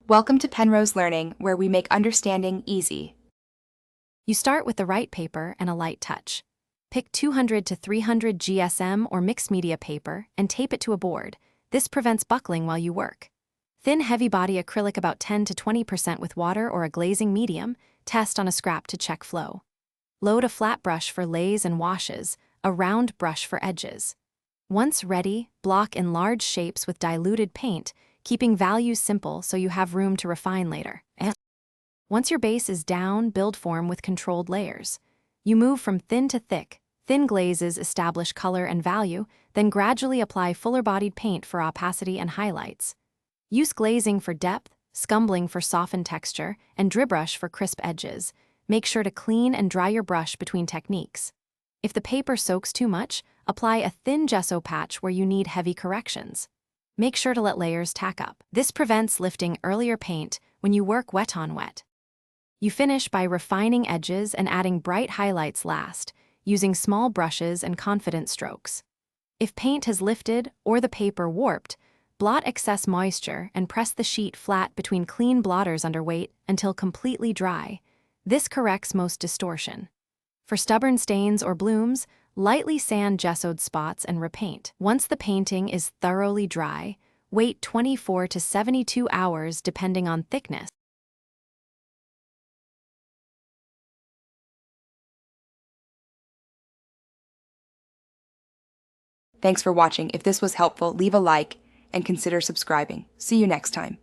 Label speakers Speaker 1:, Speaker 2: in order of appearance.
Speaker 1: Welcome to Penrose Learning, where we make understanding easy.
Speaker 2: You start with the right paper and a light touch. Pick 200 to 300 GSM or mixed media paper and tape it to a board. This prevents buckling while you work. Thin heavy-body acrylic about 10 to 20% with water or a glazing medium. Test on a scrap to check flow. Load a flat brush for lays and washes, a round brush for edges. Once ready, block in large shapes with diluted paint, keeping values simple so you have room to refine later. Once your base is down, build form with controlled layers. You move from thin to thick. Thin glazes establish color and value, then gradually apply fuller-bodied paint for opacity and highlights. Use glazing for depth, scumbling for softened texture, and dribrush for crisp edges. Make sure to clean and dry your brush between techniques. If the paper soaks too much, apply a thin gesso patch where you need heavy corrections. Make sure to let layers tack up. This prevents lifting earlier paint when you work wet on wet. You finish by refining edges and adding bright highlights last, using small brushes and confident strokes. If paint has lifted or the paper warped, blot excess moisture and press the sheet flat between clean blotters under weight until completely dry. This corrects most distortion. For stubborn stains or blooms, lightly sand gessoed spots and repaint. Once the painting is thoroughly dry, wait 24 to 72 hours depending on thickness.
Speaker 1: Thanks for watching. If this was helpful, leave a like and consider subscribing. See you next time.